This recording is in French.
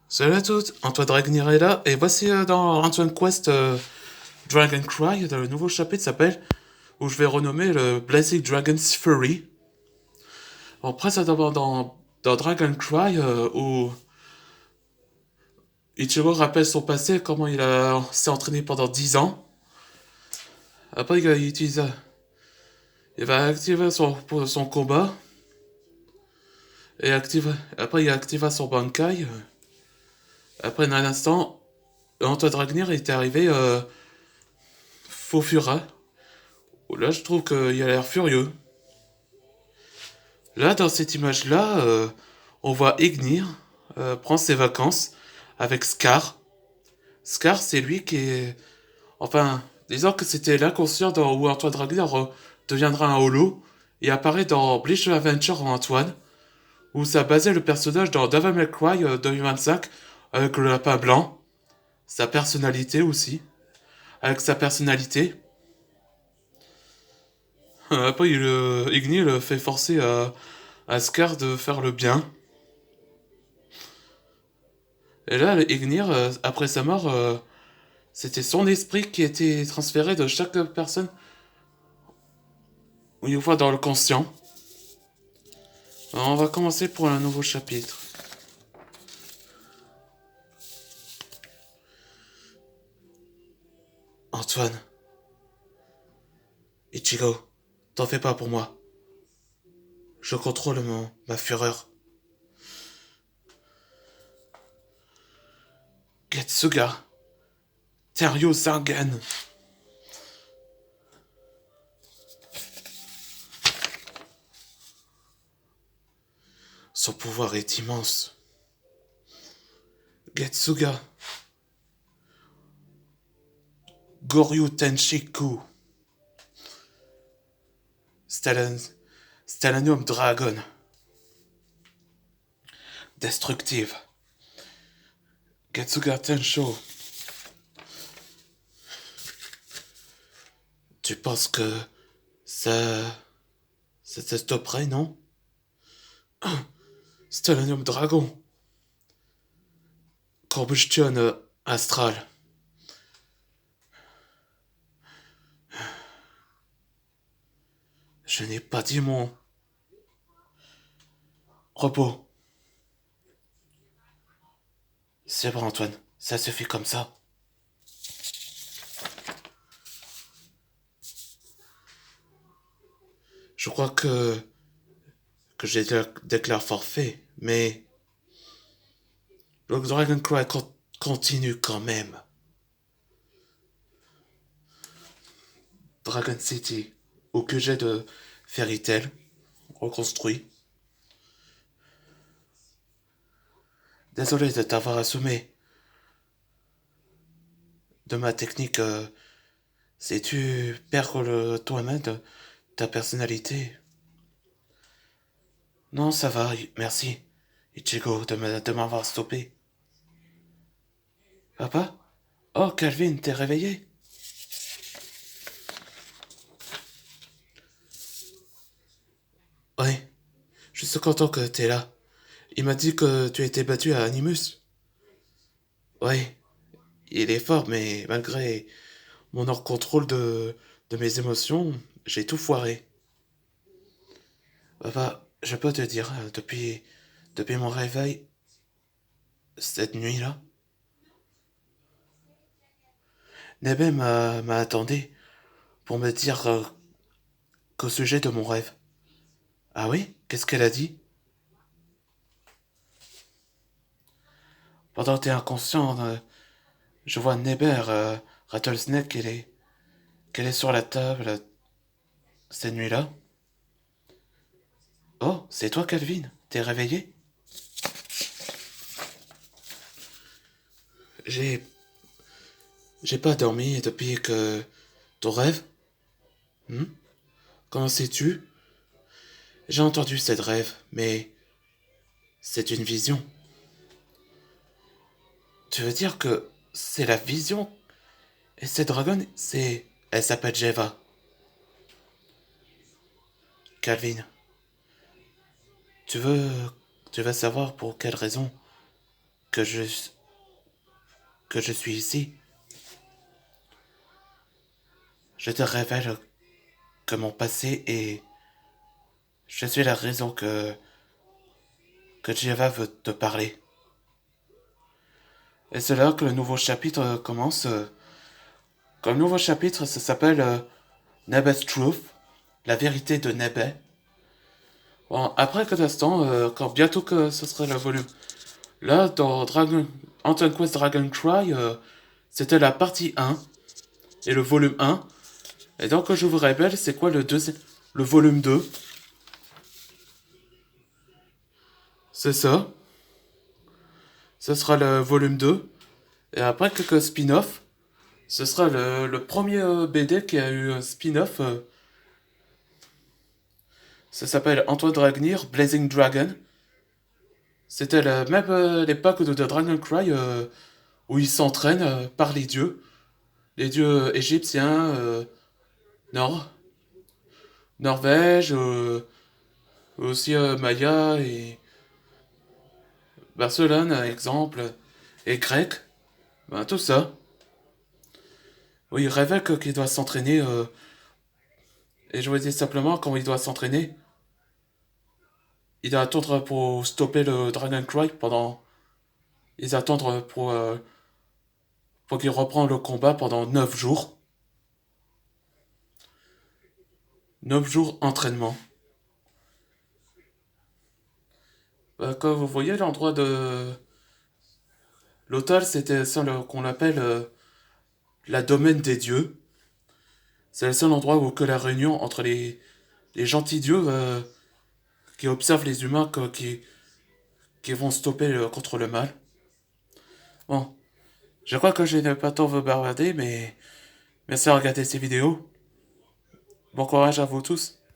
Salut à tous, Antoine Dragnir est là, et voici dans Antoine Quest Dragon Cry, le nouveau chapitre s'appelle, où je vais renommer le Blazing Dragon's Fury. Après ça d'abord dans Dragon Cry, où Ichigo rappelle son passé, comment s'est entraîné pendant 10 ans. Après il va activer son combat, après il activa son Bankai. Après un instant, Antoine Dragnir est arrivé Fofura. Là je trouve qu'il a l'air furieux. Là, dans cette image-là, on voit Ignir prendre ses vacances avec Scar. Scar, c'est lui qui est... Enfin, disons que c'était l'inconscient où Antoine Dragner deviendra un holo et apparaît dans Bleach Adventure en Antoine, où ça basait le personnage dans Devil May Cry 2025 avec le lapin blanc, sa personnalité aussi, avec sa personnalité. Après, Ignir fait forcer à Scar de faire le bien. Et là, Ignir, après sa mort, c'était son esprit qui était transféré de chaque personne une fois dans le conscient. Alors, on va commencer pour un nouveau chapitre. Antoine, Ichigo, t'en fais pas pour moi. Je contrôle ma fureur. Getsuga, Teryo Zangen. Son pouvoir est immense. Getsuga, Goryu Tenshiku. Stalanium Dragon. Destructive. Getsuga Tensho. Tu penses que ça... ça te stopperait, non? Stalanium Dragon. Combustion astrale. Je n'ai pas dit mon repos. C'est bon, Antoine, ça se fait comme ça. Je crois que j'ai déclaré forfait, mais le Dragon Cry continue quand même. Dragon City, au QG de Fairy Tail, reconstruit. Désolé de t'avoir assommé de ma technique. Si tu perds toi-même de ta personnalité. Non, ça va, merci, Ichigo, de m'avoir stoppé. Papa? Oh, Calvin, t'es réveillé? Oui, je suis content que t'es là. Il m'a dit que tu étais battu à Animus. Oui, il est fort, mais malgré mon hors-contrôle de mes émotions, j'ai tout foiré. Papa, je peux te dire, depuis mon réveil, cette nuit-là, Nebe m'a attendu pour me dire qu'au sujet de mon rêve. Ah oui? Qu'est-ce qu'elle a dit? Pendant que t'es inconscient, je vois Neber, Rattlesnake, qu'elle est sur la table cette nuit-là. Oh, c'est toi, Calvin? T'es réveillé? J'ai, j'ai pas dormi depuis que ton rêve? Hmm? Comment sais-tu? J'ai entendu cette rêve, mais c'est une vision. Tu veux dire que c'est la vision? Et cette dragonne, elle s'appelle Jeva. Calvin, tu veux, tu veux savoir pour quelle raison que je, que je suis ici. Je te révèle que mon passé est... Je suis la raison que Jeva veut te parler. Et c'est là que le nouveau chapitre commence. Le nouveau chapitre, ça s'appelle Nebe's Truth, la vérité de Nebe. Bon, après quelques instants, quand bientôt que ce serait le volume. Là, dans Anton Quest Dragon Cry, c'était la partie 1 et le volume 1. Et donc, je vous révèle, c'est quoi le volume 2. C'est ça. Ce sera le volume 2. Et après quelques spin-offs, ce sera le premier BD qui a eu un spin-off. Ça s'appelle Antoine Dragnir, Blazing Dragon. C'était la même l'époque de Dragon Cry où il s'entraîne par les dieux égyptiens, Nord, Norvège, aussi Maya et Barcelone, exemple, et grec, ben, tout ça. Oui, il révèle qu'il doit s'entraîner, et je vous dis simplement quand il doit s'entraîner, il doit attendre pour stopper le Dragon Cry pendant... Ils attendent pour qu'il reprenne le combat pendant 9 jours. 9 jours entraînement. Comme vous voyez, l'endroit de... L'hôtel, c'était ça qu'on appelle la domaine des dieux. C'est le seul endroit où que la réunion entre les gentils dieux qui observent les humains qui vont stopper contre le mal. Bon, je crois que je n'ai pas tant vous bavarder, mais merci à regarder ces vidéos. Bon courage à vous tous.